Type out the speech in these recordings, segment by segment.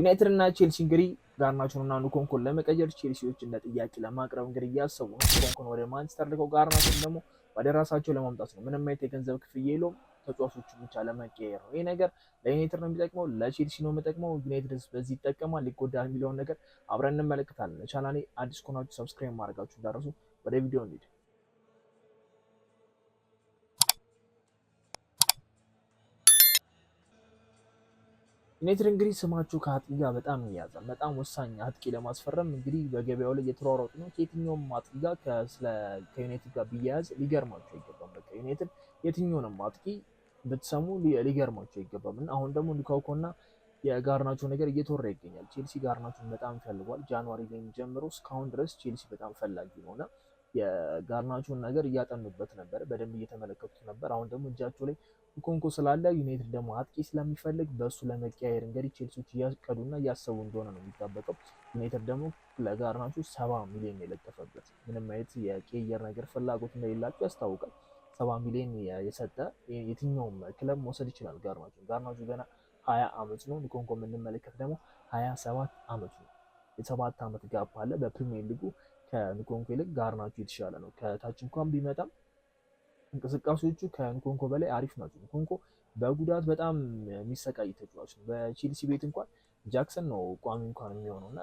ዩናይትድ እና ቼልሲ እንግዲህ ጋርናቾንና ኑኮንኮን ለመቀየር ቼልሲዎች እንደ ጥያቄ ለማቅረብ እንግዲህ እያሰቡ ነው። ኑኮንኮን ወደ ማንቸስተር ልከው ጋርናቾን ደግሞ ወደ ራሳቸው ለማምጣት ነው። ምንም አይነት የገንዘብ ክፍያ የለውም። ተጫዋቾቹ ብቻ ለመቀየር ነው። ይህ ነገር ለዩናይትድ ነው የሚጠቅመው፣ ለቼልሲ ነው የሚጠቅመው፣ ዩናይትድ በዚህ ይጠቀማል ሊጎዳል የሚለውን ነገር አብረን እንመለከታለን። ለቻናሌ አዲስ ከሆናችሁ ሰብስክራይብ ማድረጋችሁ እንዳትረሱ። ወደ ቪዲዮ እንሂድ። ዩናይትድ እንግዲህ ስማቸው ከአጥቂ ጋር በጣም ይያዛል። በጣም ወሳኝ አጥቂ ለማስፈረም እንግዲህ በገበያው ላይ እየተሯሯጡ ነው። ከየትኛውም አጥቂ ጋር ከዩናይትድ ጋር ቢያያዝ ሊገርማቸው አይገባም። በቃ ዩናይትድ የትኛውንም አጥቂ ብትሰሙ ሊገርማቸው አይገባም። እና አሁን ደግሞ ሉካኩና የጋርናቾ ነገር እየተወራ ይገኛል። ቼልሲ ጋርናቾን በጣም ፈልጓል። ጃንዋሪ ላይ ጀምሮ እስካሁን ድረስ ቼልሲ በጣም ፈላጊ ነውና የጋርናቾን ነገር እያጠኑበት ነበር፣ በደንብ እየተመለከቱት ነበር። አሁን ደግሞ እጃቸው ላይ ኑኮንኮ ስላለ ዩናይትድ ደግሞ አጥቂ ስለሚፈልግ በእሱ ለመቀያየር እንግዲህ ቼልሲዎች እያቀዱና እያሰቡ እንደሆነ ነው የሚጠበቀው። ዩናይትድ ደግሞ ለጋርናቾ 70 ሚሊዮን የለጠፈበት ምንም አይነት የቀየር ነገር ፍላጎት እንደሌላቸው ያስታውቃል። 70 ሚሊዮን የሰጠ የትኛውም ክለብ መውሰድ ይችላል። ጋርናቾ ገና 20 ዓመት ነው። ኑኮንኮ የምንመለከት ደግሞ 27 ዓመቱ ነው። የ7 ዓመት ጋፕ አለ። በፕሪሚየር ሊጉ ከኑኮንኮ ይልቅ ጋርናቾ የተሻለ ነው። ከታች እንኳን ቢመጣም እንቅስቃሴዎቹ ከኑኮንኮ በላይ አሪፍ ናቸው። ኑኮንኮ በጉዳት በጣም የሚሰቃይ ተጫዋች ነው። በቼልሲ ቤት እንኳን ጃክሰን ነው ቋሚ እንኳን የሚሆነው እና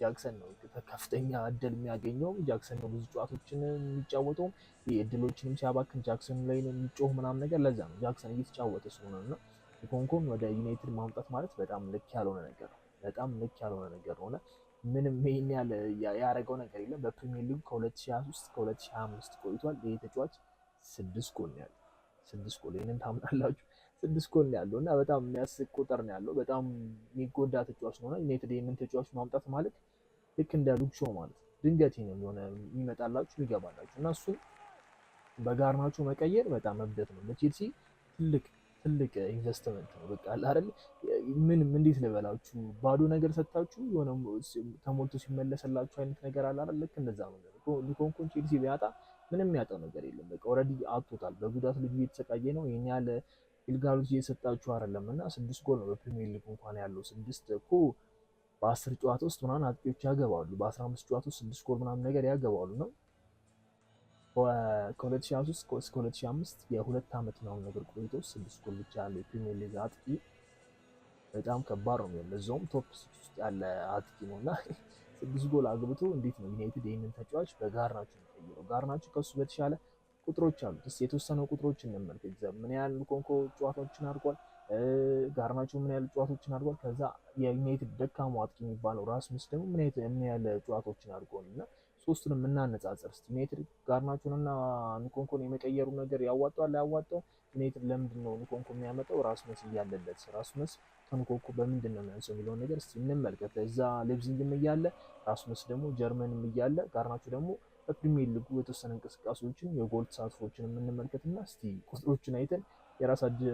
ጃክሰን ነው ከፍተኛ እድል የሚያገኘውም ጃክሰን ነው ብዙ ጨዋታዎችን የሚጫወተውም እድሎችንም ሲያባክን ጃክሰን ላይ ነው የሚጮህ ምናምን ነገር። ለዛ ነው ጃክሰን እየተጫወተ ስለሆነ እና ኑኮንኮን ወደ ዩናይትድ ማምጣት ማለት በጣም ልክ ያልሆነ ነገር ነው። በጣም ልክ ያልሆነ ነገር ነው። ምንም ይሄን ያደረገው ነገር የለም። በፕሪሚየር ሊግ ከ2023 እስከ 2025 ቆይቷል። ይሄ ተጫዋች 6 ጎል ነው ያለው። 6 ጎል ይሄንን ታምናላችሁ? 6 ጎል ነው ያለው እና በጣም የሚያስቅ ቁጥር ነው ያለው። በጣም የሚጎዳ ተጫዋች ነውና ዩናይትድ ይሄንን ተጫዋች ማምጣት ማለት ልክ እንደ ሉክ ሾው ማለት ድንገት ነው የሆነ የሚመጣላችሁ የሚገባላችሁ እና እሱን በጋርናቾ መቀየር በጣም እብደት ነው። ለቼልሲ ትልቅ ኢንቨስትመንት ነው። በቃ አይደል ምንም እንዴት ልበላችሁ ባዶ ነገር ሰጣችሁ የሆነ ተሞልቶ ሲመለስላችሁ አይነት ነገር አለ አይደል? ልክ እንደዛ ነው። ኑኮንኮን ቼልሲ ቢያጣ ምንም ያጣው ነገር የለም። በቃ ኦልሬዲ አጥቶታል። በጉዳት ልጁ እየተሰቃየ ነው። ይሄን ያለ ግልጋሎት እየሰጣችሁ አይደለም እና 6 ጎል ነው በፕሪሚየር ሊግ እንኳን ያለው። 6 እኮ በ10 ጨዋታ ውስጥ ምናምን አጥቂዎች ያገባሉ። በ15 ጨዋታ ውስጥ 6 ጎል ምናምን ነገር ያገባሉ ነው። ከ2023 እስከ 2025 የሁለት ዓመት ምናምን ነገር ቆይቶ 6 ጎል ብቻ ያለው የፕሪሚየር ሊግ አጥቂ በጣም ከባድ ነው የሚሆነው። ለዛውም ቶፕ 6 ውስጥ ያለ አጥቂ ነውና 6 ጎል አግብቶ እንዴት ነው ዩናይትድ ይህንን ተጫዋች በጋርናቾ የሚቀይረው? ጋርናቾ ከሱ በተሻለ ቁጥሮች አሉት። እስኪ የተወሰኑ ቁጥሮች እንመልከት። ምን ያህል ኑኮንኮ ጨዋታዎችን አድርጓል? ጋርናቾ ምን ያህል ጨዋታዎችን አድርጓል? ከዛ የዩናይትድ ደካማው አጥቂ የሚባለው ራስመስ ደግሞ ምን ያህል ጨዋታዎችን አድርጓል? እና ሶስቱንም እናነጻጽር እስኪ። ዩናይትድ ጋርናቾንና ኑኮንኮን የመቀየሩ ነገር ያዋጣዋል አያዋጣውም? ዩናይትድ ለምንድን ነው ኑኮንኮ የሚያመጣው? ራስመስ እያለለት ራስመስ ከኑኮንኮ በምንድን ነው የሚያንሰው የሚለውን ነገር እስኪ እንመልከት። እዛ ሌፕዚግም እያለ ራስመስ ደግሞ ጀርመንም እያለ ጋርናቾ ደግሞ በፕሪሚየር ሊጉ የተወሰነ እንቅስቃሴዎችን የጎል ተሳትፎችን የምንመልከትና እስቲ ቁጥሮችን አይተን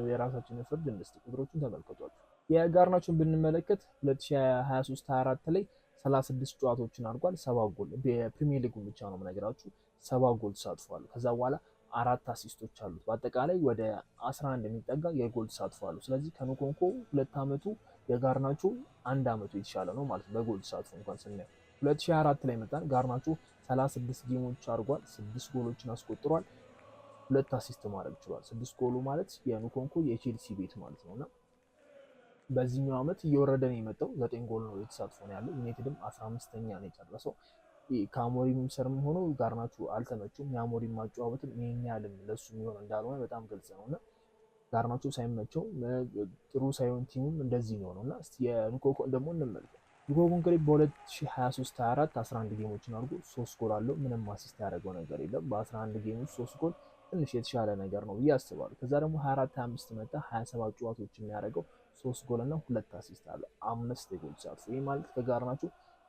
የራሳችንን ፍርድ እንስጥ። ቁጥሮችን ተመልከቷቸው። የጋርናቾን ብንመለከት 2023-24 ላይ 36 ጨዋታዎችን አድርጓል። 7 ጎል በፕሪሚየር ሊጉ ብቻ ነው የምነግራችሁ። 7 ጎል ተሳትፏል። ከዛ በኋላ 4 አሲስቶች አሉት። በአጠቃላይ ወደ 11 የሚጠጋ የጎል ተሳትፎ አሉ። ስለዚህ ከኑኮንኮ 2 ዓመቱ የጋርናቾ 1 ዓመቱ የተሻለ ነው ማለት ነው። በጎል ተሳትፎ እንኳን ስናየው 2024 ላይ መጣን። ጋርናቾ 36 ጌሞች አድርጓል። 6 ጎሎችን አስቆጥሯል። 2 አሲስት ማድረግ ችሏል። 6 ጎሉ ማለት የኑኮንኮ የቼልሲ ቤት ማለት ነውና በዚህኛው ዓመት እየወረደ ነው የመጣው። 9 ጎል ነው የተሳትፎ ነው ያለው። ዩናይትድም 15ኛ ነው የጨረሰው። ከአሞሪም ስርም ሆኖ ጋርናቾ አልተመቹም። የአሞሪም ማጫወትም ይሄን ያህልም ለሱ የሚሆን እንዳልሆነ በጣም ግልጽ ነውና ጋርናቾ ሳይመቸው ጥሩ ሳይሆን ቲሙም እንደዚህ ነው ነውና እስቲ የኑኮንኮን ደግሞ እንመልከት። ኑኮንኮ እንግዲህ በ2023-24 11 ጌሞችን አድርጎ 3 ጎል አለው። ምንም አሲስት ያደረገው ነገር የለም። በ11 ጌሞች 3 ጎል ትንሽ የተሻለ ነገር ነው ብዬ አስባለሁ። ከዛ ደግሞ 24-25 መጣ። 27 ጨዋታዎችን የሚያደርገው 3 ጎል እና 2 አሲስት አለ። 5 የጎል ተሳትፎ። ይህ ማለት ከጋርናቾ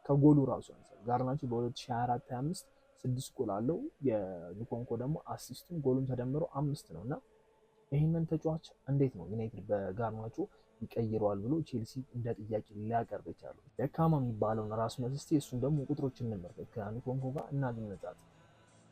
ከጎሉ ራሱ አንፃር ጋርናቾ በ2024-25 6 ጎል አለው። የኑኮንኮ ደግሞ አሲስቱም ጎሉም ተደምሮ 5 ነው እና ይህንን ተጫዋች እንዴት ነው ዩናይትድ በጋርናቾ ይቀይረዋል ብሎ ቼልሲ እንደ ጥያቄ ሊያቀርብ የቻለው? ደካማ የሚባለውን ራስመስ እስቲ እሱን ደግሞ ቁጥሮች እንመልከት ከኑኮንኮ ጋር እናነጻጽር።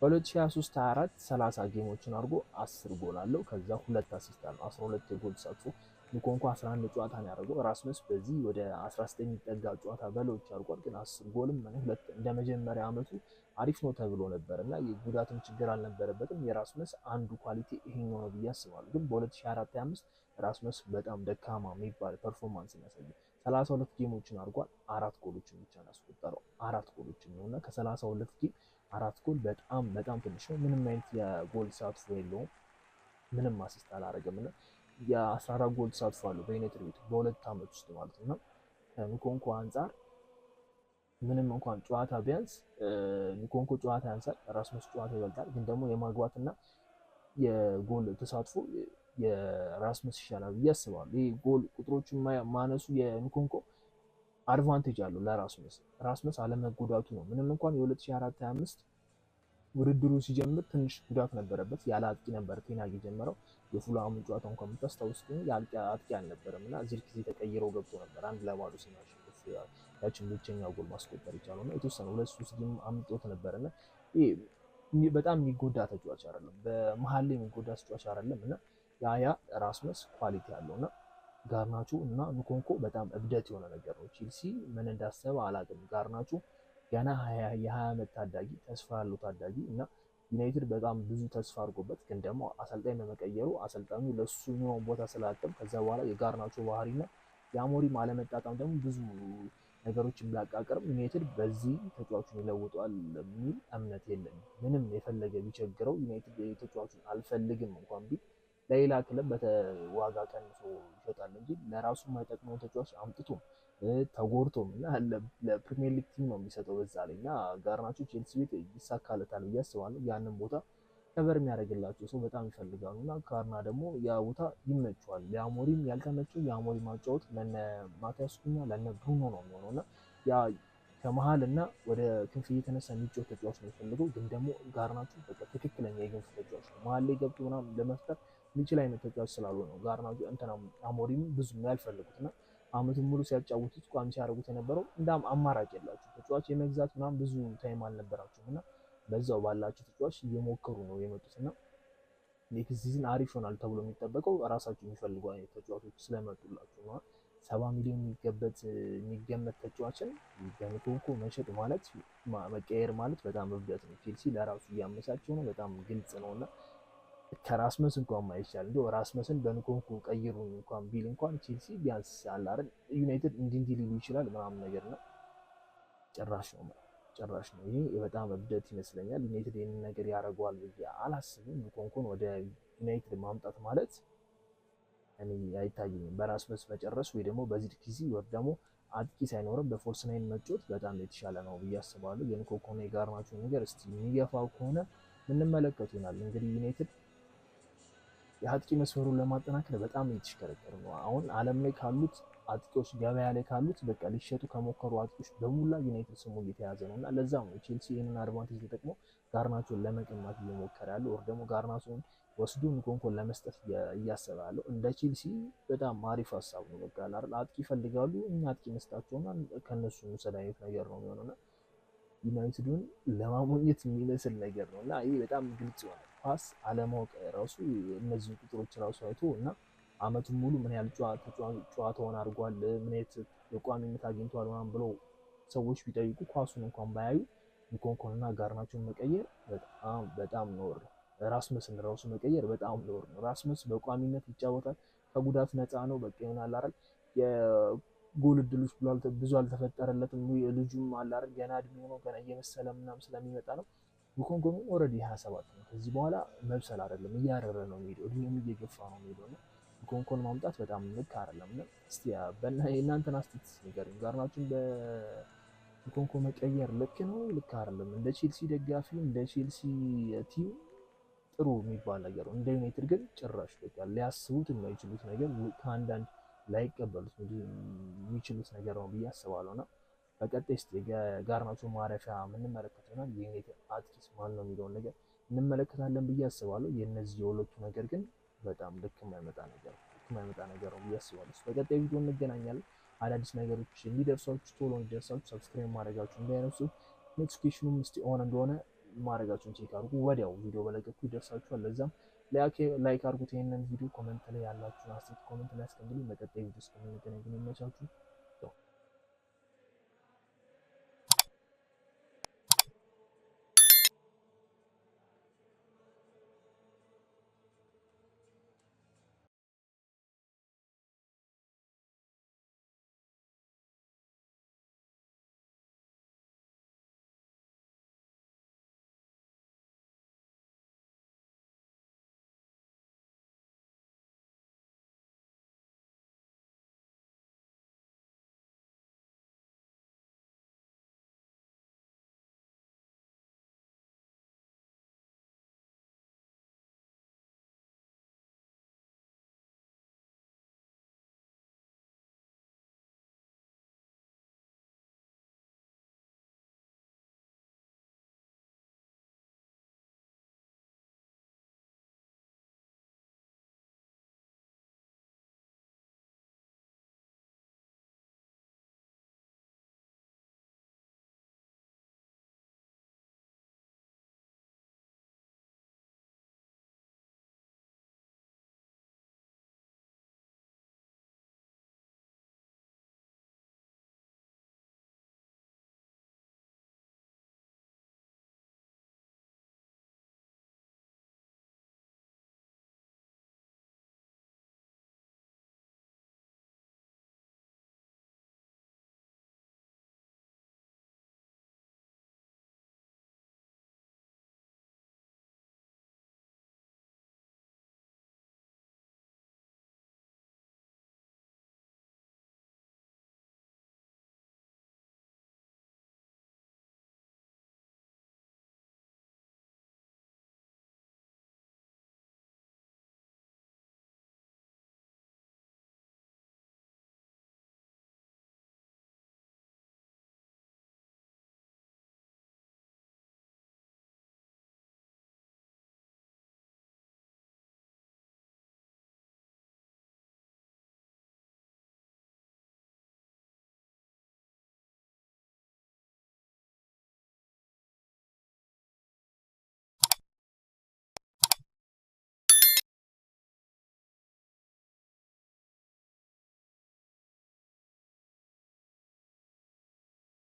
በ2023-24 30 ጌሞችን አድርጎ 10 ጎል አለው። ከዛ 2 አሲስት አለው። 12 የጎል ተሳትፎ ንኮንኮ 11 ጨዋታ ነው ያደረገው። ራስመስ በዚህ ወደ 19 የሚጠጋ ጨዋታ በሎች አድርጓል። ግን 10 ጎልም ሁለት እንደ መጀመሪያ ዓመቱ አሪፍ ነው ተብሎ ነበር እና የጉዳትም ችግር አልነበረበትም። የራስመስ አንዱ ኳሊቲ ይሄኛው ነው ብዬ አስባለሁ። ግን በ2024/25 ራስመስ በጣም ደካማ የሚባል ፐርፎርማንስ ያሳየ 32 ጌሞችን አድርጓል። 4 ጎሎችን ብቻ ነው ያስቆጠረው። 4 ጎሎችን ነው እና ከ32 ጌም 4 ጎል በጣም በጣም ትንሽ ነው። ምንም አይነት የጎል ተሳትፎ የለውም። ምንም አሲስት አላረገም እና የ14 ጎል ተሳትፎ አለው በዩናይትድ ቤት በ2 ዓመት ውስጥ ማለት ነው። ከንኮንኮ አንጻር ምንም እንኳን ጨዋታ ቢያንስ ንኮንኮ ጨዋታ ያንሳል፣ ራስመስ ጨዋታ ይበልጣል። ግን ደግሞ የማግባትና የጎል ተሳትፎ የራስመስ ይሻላል ብዬ አስባለሁ። ይህ ጎል ቁጥሮችን ማነሱ የንኮንኮ አድቫንቴጅ አለው ለራስመስ። ራስመስ አለመጎዳቱ ነው። ምንም እንኳን የ2024/25 ውድድሩ ሲጀምር ትንሽ ጉዳት ነበረበት። ያለ አጥቂ ነበር ቴናግ የጀመረው። የፉላሙን ጨዋታ እንኳን የምታስታውስ አጥቂ አልነበረም እና ጊዜ ተቀይረው ገብቶ ነበር 1-0 ሲናሸንፍ ያችን ብቸኛ ጎል ማስቆጠር ይቻላል እና የተወሰነ 2-3 ጌም አምጦት ነበር እና በጣም የሚጎዳ ተጫዋች አይደለም። በመሀል ላይ የሚጎዳ ተጫዋች አይደለም እና ያ ራስመስ ኳሊቲ አለው እና ጋርናቾ እና ንኮንኮ በጣም እብደት የሆነ ነገር ነው። ቼልሲ ምን እንዳሰበ አላውቅም። ጋርናቾ ገና የ20 ዓመት ታዳጊ ተስፋ ያለው ታዳጊ እና ዩናይትድ በጣም ብዙ ተስፋ አድርጎበት ግን ደግሞ አሰልጣኝ በመቀየሩ አሰልጣኙ ለሱ የሚሆን ቦታ ስላጠም ከዛ በኋላ የጋርናቾ ባህሪና የአሞሪም አለመጣጣም ደግሞ ብዙ ነገሮችን ቢያቃቅርም ዩናይትድ በዚህ ተጫዋቹን ይለውጠዋል የሚል እምነት የለኝም። ምንም የፈለገ ቢቸግረው ዩናይትድ ተጫዋቹን አልፈልግም እንኳን ቢል ለሌላ ክለብ በዋጋ ቀንሶ ይሸጣል እንጂ ለራሱ የማይጠቅመው ተጫዋች አምጥቶም ተጎድቶም እና ለፕሪሚየር ሊግ ቲም ነው የሚሰጠው በዛ ላይ እና ጋርናቾ ቼልሲ ቤት ይሳካለታል ብዬ አስባለሁ። ያንን ቦታ ከበር የሚያደርግላቸው ሰው በጣም ይፈልጋሉ እና ጋርና ደግሞ ያ ቦታ ይመቸዋል። የአሞሪም ያልተመቸው የአሞሪም ማጫወት ለነ ማቲያስ ኩኛ ለነ ብሩኖ ነው የሚሆነው እና ያ ከመሀል እና ወደ ክንፍ እየተነሳ የሚጫወት ተጫዋች ነው የሚፈልገው። ግን ደግሞ ጋርናቾ በቃ ትክክለኛ የክንፍ ተጫዋች ነው። መሀል ላይ ገብቶ ምናምን ለመፍጠር የሚችል አይነት ተጫዋች ስላልሆነ ነው ጋርናቾ አሞሪም ብዙ ያልፈለጉት እና አመቱን ሙሉ ሲያጫውቱት ቋሚ ሲያደርጉት የነበረው እንዳም አማራጭ የላቸው ተጫዋች የመግዛት ምናምን ብዙ ታይም አልነበራቸውም እና በዛው ባላቸው ተጫዋች እየሞከሩ ነው የመጡት እና ኔክስት ሲዝን አሪፍ ይሆናል ተብሎ የሚጠበቀው ራሳቸው የሚፈልጉ አይነት ተጫዋቾች ስለመጡላቸው ነው። 70 ሚሊዮን የሚገመት ተጫዋችን በንኮንኮ መሸጥ ማለት መቀየር ማለት በጣም እብደት ነው። ቼልሲ ለራሱ እያመቻቸው ነው። በጣም ግልጽ ነው እና ከራስመስ እንኳን ማይቻል እንዲሁ ራስመስን በንኮንኮ ቀይሩ እንኳን ቢል እንኳን ቼልሲ ቢያንስ አለ አይደል ዩናይትድ እንዲህ ሊሉ ይችላል ምናምን ነገር ነው። ጭራሽ ነው። ይሄ በጣም እብደት ይመስለኛል። ዩናይትድ ይህንን ነገር ያደርገዋል ብዬ አላስብም። ንኮንኮን ወደ ዩናይትድ ማምጣት ማለት እኔ አይታየኝም። በራስመስ መጨረስ ወይ ደግሞ በዚህ ጊዜ ወር ደግሞ አጥቂ ሳይኖርም በፎልስ ናይን መጫወት በጣም የተሻለ ነው ብዬ አስባለሁ። የንኮንኮና የጋርናቾ ነገር እስቲ የሚገፋው ከሆነ ምንመለከቱ ይሆናል። እንግዲህ ዩናይትድ የአጥቂ መስመሩን ለማጠናከር በጣም እየተሽከረከረ ነው። አሁን ዓለም ላይ ካሉት አጥቂዎች ገበያ ላይ ካሉት በቃ ሊሸጡ ከሞከሩ አጥቂዎች በሙላ ዩናይትድ ስሙ እየተያዘ ነው እና ለዛም ነው ቼልሲ ይህንን አድቫንቴጅ ተጠቅሞ ጋርናቾን ለመቀማት እየሞከረ ያለው ወር ደግሞ ጋርናቾን ወስዶ ንኮንኮን ለመስጠት እያሰበ ያለው። እንደ ቼልሲ በጣም አሪፍ ሀሳብ ነው። በቃ አጥቂ ይፈልጋሉ፣ እኛ አጥቂ መስጣቸውና ከነሱ መውሰድ አይነት ነገር ነው የሚሆነውና ዩናይትዱን ለማሞኘት የሚመስል ነገር ነው እና ይህ በጣም ግልጽ ይሆናል። ፓስ አለማወቅ ራሱ እነዚህ ቁጥሮች ራሱ አይቶ እና አመቱን ሙሉ ምን ያህል ጨዋታውን አድርጓል፣ ምን አይነት የቋሚነት አግኝቷል ምናምን ብለው ሰዎች ቢጠይቁ ኳሱን እንኳን ባያዩ ንኮንኮንና ጋርናቾን መቀየር በጣም ነውር ነው። ራስመስን ራሱ መቀየር በጣም ነውር ነው። ራስመስ በቋሚነት ይጫወታል፣ ከጉዳት ነፃ ነው። በቃ ይሆናል አይደል የጎል እድሎች ብዙ አልተፈጠረለትም። ልጁም አለ አይደል ገና እድሜው ነው፣ ገና እየመሰለ ምናምን ስለሚመጣ ነው። ንኮንኮ ግን ኦልሬዲ 27 ነው። ከዚህ በኋላ መብሰል አይደለም እያረረ ነው የሚሄደው፣ እድሜውም እየገፋ ነው የሚሄደው እና ንኮንኮን ማምጣት በጣም ልክ አይደለም። እና እስቲ የእናንተን አስተያየት ንገሩኝ። ጋርናቾን በንኮንኮ መቀየር ልክ ነው ልክ አይደለም? እንደ ቼልሲ ደጋፊ እንደ ቼልሲ ቲም ጥሩ የሚባል ነገር ነው። እንደ ዩናይትድ ግን ጭራሽ በቃ ሊያስቡት የማይችሉት ነገር ከአንዳንድ ላይቀበሉት የሚችሉት ነገር ነው ብዬ አስባለሁ እና በቀጣይ እስቲ የጋርናቾ ማረፊያ የምንመለከት ይሆናል። የዩናይትድ አጥቂስ ማን ነው የሚለውን ነገር እንመለከታለን ብዬ አስባለሁ። የእነዚህ የሁለቱ ነገር ግን በጣም ልክ የማይመጣ ነገር ነው ብዬ አስባለሁ። በቀጣይ ቪዲዮ እንገናኛለን። አዳዲስ ነገሮች እንዲደርሳችሁ ቶሎ እንዲደርሳችሁ ሰብስክራይብ ማድረጋችሁ እንዳይረሱ፣ ኖቲፊኬሽኑም እስቲ ኦን እንደሆነ ማድረጋችሁን ቼክ አድርጉ። ወዲያው ቪዲዮ በለቀኩ ይደርሳችኋል። ለዛም ላይክ አድርጉት ይሄንን ቪዲዮ። ኮመንት ላይ ያላችሁን አስተያየት ኮመንት ላይ አስቀምጡልኝ። በቀጣይ ቪዲዮ እስከምንገናኝ ግን ይመቻችሁ።